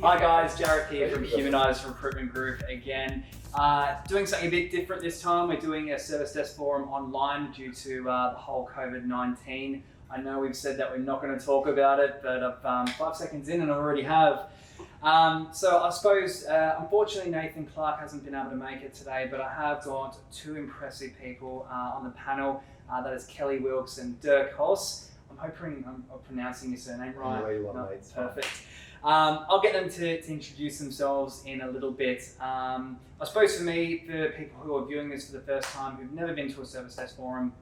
Hi guys, Jared here from Humanised Recruitment Group again. Doing something a bit different this time. We're doing a service desk forum online due to the whole COVID-19. I know we've said that we're not going to talk about it, but I'm 5 seconds in and I already have. So I suppose, unfortunately, Nathan Clark hasn't been able to make it today, but I have got two impressive people on the panel. That is Kelly Wilkes and Dirk Hoss. I'm hoping I'm pronouncing your surname right. No, you are, mate. Perfect. I'll get them to introduce themselves in a little bit. I suppose for me, for people who are viewing this for the first time, who've never been to a service desk forum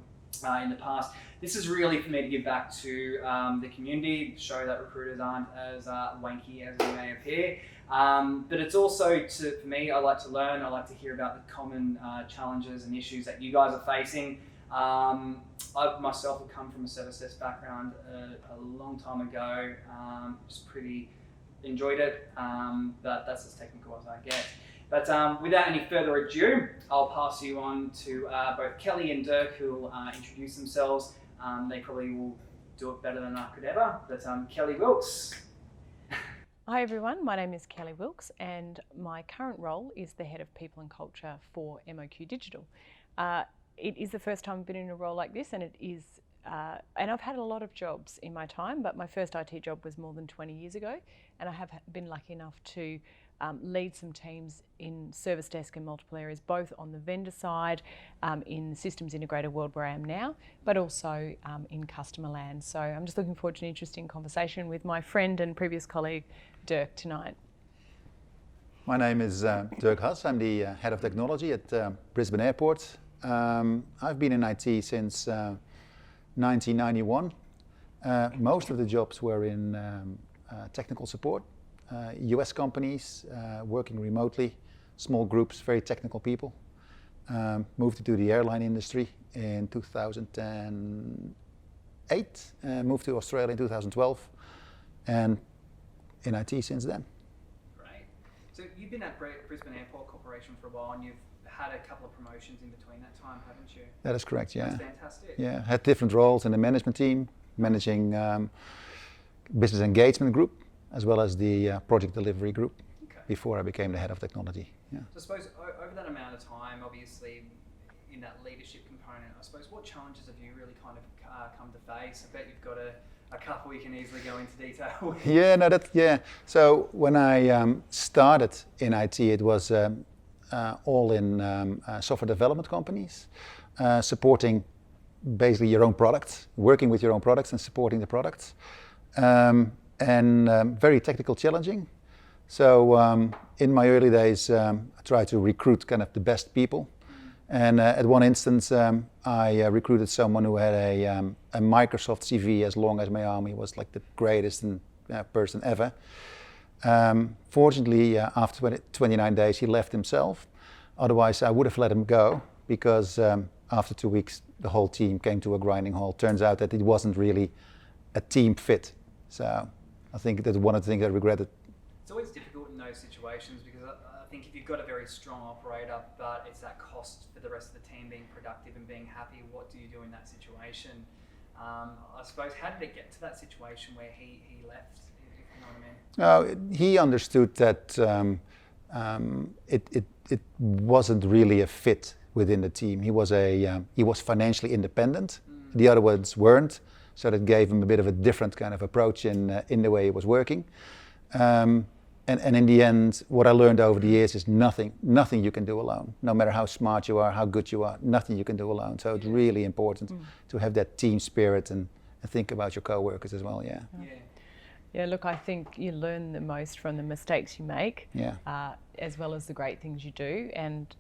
in the past, this is really for me to give back to the community, show that recruiters aren't as wanky as they may appear. But it's also, for me, I like to learn, I like to hear about the common challenges and issues that you guys are facing. I myself have come from a service desk background a long time ago, just pretty enjoyed it, but that's as technical as I get. But without any further ado, I'll pass you on to both Kelly and Dirk, who will introduce themselves. They probably will do it better than I could ever, but Kelly Wilkes. Hi everyone, my name is Kelly Wilkes and my current role is the Head of People and Culture for MOQ Digital. It is the first time I've been in a role like this, and it is, and I've had a lot of jobs in my time, but my first IT job was more than 20 years ago, and I have been lucky enough to lead some teams in service desk in multiple areas, both on the vendor side, in the systems integrator world where I am now, but also in customer land. So I'm just looking forward to an interesting conversation with my friend and previous colleague, Dirk, tonight. My name is Dirk Hoss. I'm the Head of Technology at Brisbane Airport. I've been in IT since 1991. Most of the jobs were in technical support, US companies, working remotely, small groups, very technical people. Moved into the airline industry in 2008, moved to Australia in 2012, and in IT since then. Great. So you've been at Brisbane Airport Corporation for a while, and you've had a couple of promotions in between that time, haven't you? That is correct, yeah. That's fantastic. Yeah, had different roles in the management team, managing business engagement group, as well as the project delivery group, before I became the head of technology. Yeah. So I suppose over that amount of time, obviously, in that leadership component, I suppose what challenges have you really kind of come to face? I bet you've got a couple you can easily go into detail with. Yeah, no, So when I started in IT, it was all in software development companies, supporting basically your own products, working with your own products and supporting the products, and very technical challenging. So in my early days, I tried to recruit kind of the best people. And at one instance, I recruited someone who had a Microsoft CV as long as my arm. He was like the greatest person ever. Fortunately, after 29 days, he left himself. Otherwise, I would have let him go, because after 2 weeks, the whole team came to a grinding halt. Turns out that it wasn't really a team fit. So I think that's one of the things I regretted. It's always difficult in those situations, because I think if you've got a very strong operator, but it's that cost for the rest of the team being productive and being happy, what do you do in that situation? I suppose, how did it get to that situation where he left, if you know what I mean? He understood that it wasn't really a fit within the team. He was financially independent. The other ones weren't, so that gave him a bit of a different kind of approach in the way he was working. And in the end, what I learned over the years is nothing you can do alone. No matter how smart you are, how good you are, nothing you can do alone. So it's really important to have that team spirit and think about your co-workers as well. Yeah. Yeah, look, I think you learn the most from the mistakes you make, as well as the great things you do. And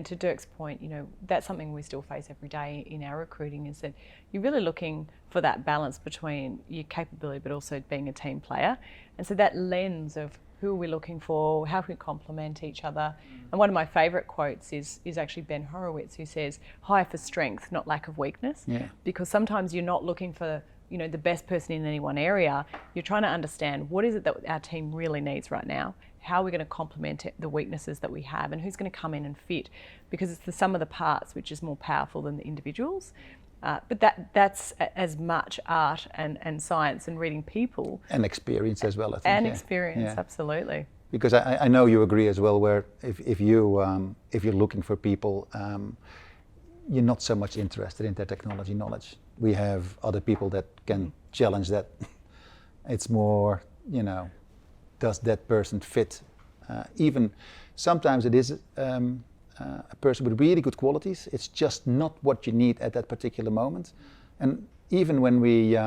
to Dirk's point, you know, that's something we still face every day in our recruiting, is that you're really looking for that balance between your capability but also being a team player. And so that lens of who are we looking for, how can we complement each other. And one of my favourite quotes is actually Ben Horowitz, who says, hire for strength, not lack of weakness. Yeah. Because sometimes you're not looking for, you know, the best person in any one area. You're trying to understand what is it that our team really needs right now, how are we going to complement the weaknesses that we have, and who's going to come in and fit, because it's the sum of the parts which is more powerful than the individuals. But that's as much art and science and reading people. And experience as well, I think. And experience, absolutely. Because I know you agree as well, where if you're looking for people, you're not so much interested in their technology knowledge. We have other people that can challenge that. It's more, does that person fit? Even sometimes it is a person with really good qualities. It's just not what you need at that particular moment. And even when we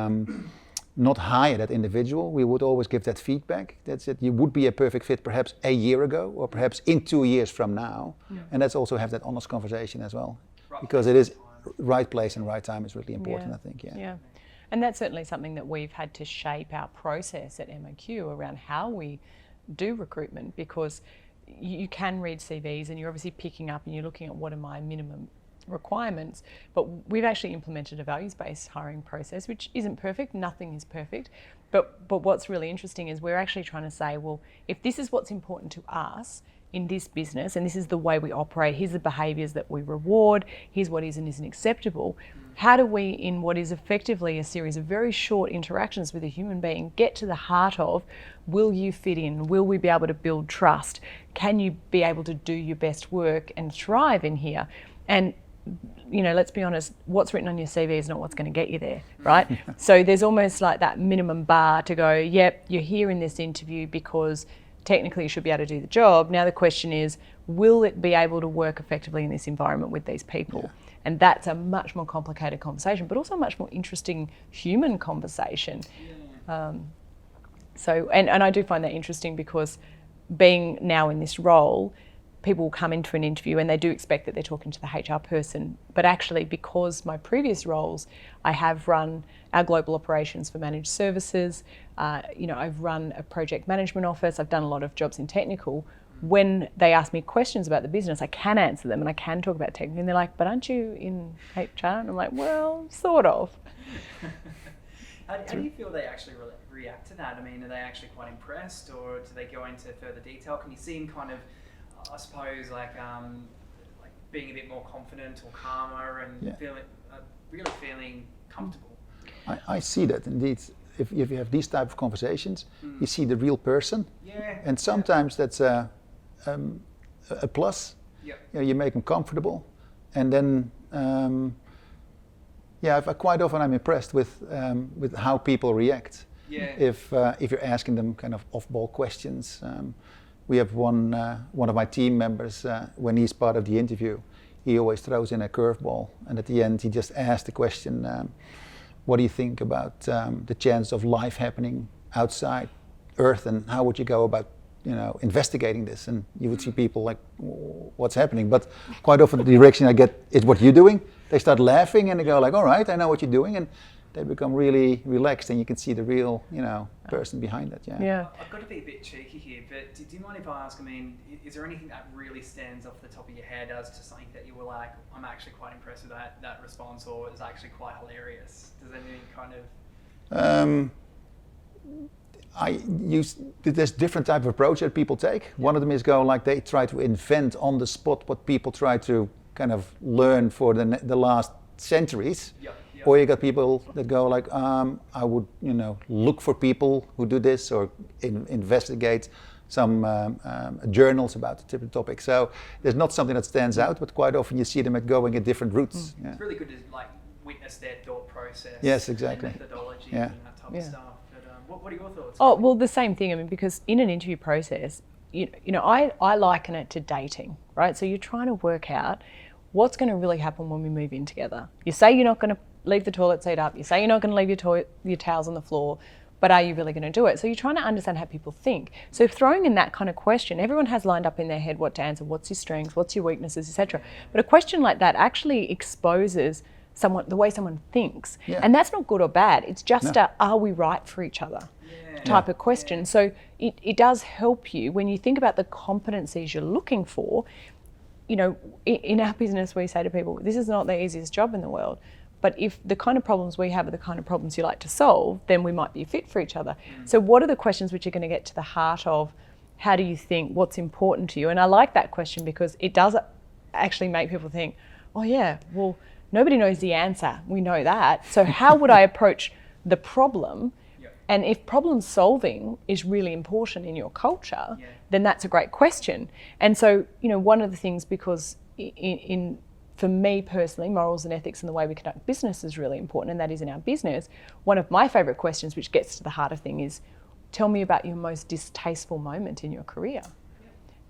not hire that individual, we would always give that feedback. That's it. You would be a perfect fit perhaps a year ago, or perhaps in 2 years from now. And let's also have that honest conversation as well, because it is right place and right time is really important. I think. Yeah. And that's certainly something that we've had to shape our process at MOQ around how we do recruitment, because you can read CVs and you're obviously picking up and you're looking at what are my minimum requirements, but we've actually implemented a values-based hiring process, which isn't perfect. Nothing is perfect, but what's really interesting is we're actually trying to say, well, if this is what's important to us in this business and this is the way we operate, here's the behaviours that we reward, here's what is and isn't acceptable, how do we, in what is effectively a series of very short interactions with a human being, get to the heart of, will you fit in? Will we be able to build trust? Can you be able to do your best work and thrive in here? And let's be honest, what's written on your CV is not what's going to get you there, right? So there's almost like that minimum bar to go, yep, you're here in this interview because technically you should be able to do the job. Now the question is, will it be able to work effectively in this environment with these people? Yeah. And that's a much more complicated conversation, but also a much more interesting human conversation. Yeah. And I do find that interesting, because being now in this role, people will come into an interview and they do expect that they're talking to the HR person. But actually, because my previous roles, I have run our global operations for managed services. I've run a project management office. I've done a lot of jobs in technical. When they ask me questions about the business, I can answer them and I can talk about technical. And they're like, but aren't you in HR? And I'm like, well, sort of. How do you feel they actually react to that? I mean, are they actually quite impressed, or do they go into further detail? Can you see them kind of, I suppose, like being a bit more confident or calmer and really feeling comfortable? I see that indeed. If you have these type of conversations, you see the real person, and sometimes that's a plus. You make them comfortable, and then quite often I'm impressed with how people react. If you're asking them kind of off-ball questions. We have one of my team members, when he's part of the interview, he always throws in a curveball, and at the end he just asks the question, what do you think about the chance of life happening outside Earth, and how would you go about investigating this? And you would see people like, what's happening? But quite often the reaction I get is, what you're doing? They start laughing and they go like, all right, I know what you're doing, and they become really relaxed, and you can see the real, person behind it. Yeah. I've got to be a bit cheeky here, but do you mind if I ask? I mean, is there anything that really stands off the top of your head as to something that you were like, I'm actually quite impressed with that response, or is actually quite hilarious? Does anything kind of? There's different type of approach that people take. One of them is they try to invent on the spot what people try to kind of learn for the last centuries. Or you got people that go like, I would, look for people who do this, or investigate some journals about the different topic. So there's not something that stands out, but quite often you see them going at different routes. It's really good to witness their thought process. Yes, exactly. And methodology and that type of stuff. But what are your thoughts? Oh, well, the same thing. I mean, because in an interview process, I liken it to dating, right? So you're trying to work out what's going to really happen when we move in together. You say you're not going to leave the toilet seat up. You say you're not going to leave your towels on the floor, but are you really going to do it? So you're trying to understand how people think. So throwing in that kind of question, everyone has lined up in their head what to answer, what's your strengths, what's your weaknesses, etc. But a question like that actually exposes the way someone thinks. And that's not good or bad. It's just are we right for each other type of question. So it does help you when you think about the competencies you're looking for. In our business, we say to people, this is not the easiest job in the world. But if the kind of problems we have are the kind of problems you like to solve, then we might be a fit for each other. So what are the questions which are going to get to the heart of how do you think, what's important to you? And I like that question because it does actually make people think, oh yeah, well, Nobody knows the answer. We know that. So how would I approach the problem? And if problem solving is really important in your culture, then that's a great question. And so, you know, one of the things, because for me personally, morals and ethics and the way we conduct business is really important, and that is in our business. One of my favourite questions, which gets to the heart of thing, is tell me about your most distasteful moment in your career.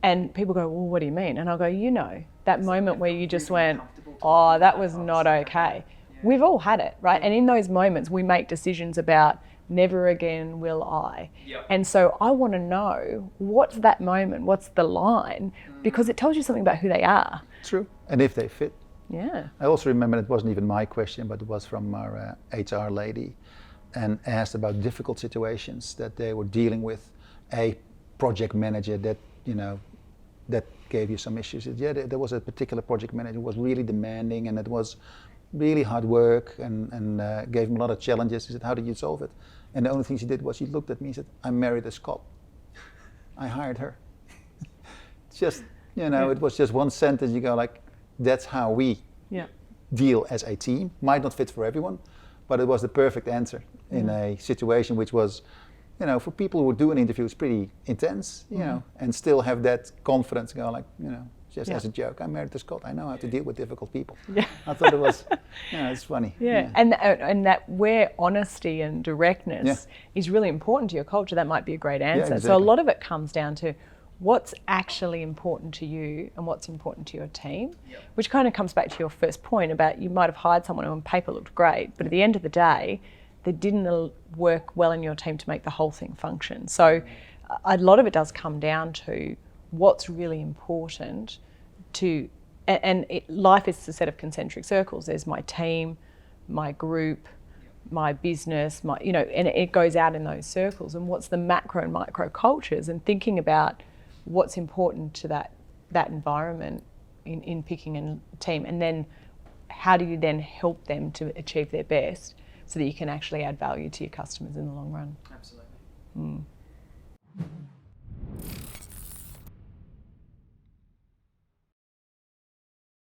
And people go, well, what do you mean? And I'll go, you know, that moment where you just went, oh, that was not okay. We've all had it, right? And in those moments, we make decisions about never again will I. And so I want to know, what's that moment? What's the line? Because it tells you something about who they are. True. And if they fit. Yeah. I also remember it wasn't even my question, but it was from our HR lady, and asked about difficult situations that they were dealing with. A project manager that, you know, that gave you some issues. Yeah, there was a particular project manager who was really demanding, and it was really hard work, and gave him a lot of challenges. He said, how did you solve it? And the only thing she did was she looked at me and said, I married a Scot. I hired her. Just, you know, it was just one sentence. You go like, that's how we deal as a team. Might not fit for everyone, but it was the perfect answer in a situation which was, you know, for people who do an interview, it's pretty intense, you know, and still have that confidence, go like, you know, just as a joke, I married a Scot, I know how to deal with difficult people. I thought it was, you know, it's funny. And that where honesty and directness is really important to your culture, that might be a great answer. Exactly. So a lot of it comes down to what's actually important to you and what's important to your team, which kind of comes back to your first point about you might have hired someone who on paper looked great, but at the end of the day, they didn't work well in your team to make the whole thing function. So a lot of it does come down to what's really important to, life is a set of concentric circles. There's my team, my group, my business, you know, and it goes out in those circles. And what's the macro and micro cultures, and thinking about what's important to that environment in picking a team, and then how do you then help them to achieve their best so that you can actually add value to your customers in the long run. Absolutely.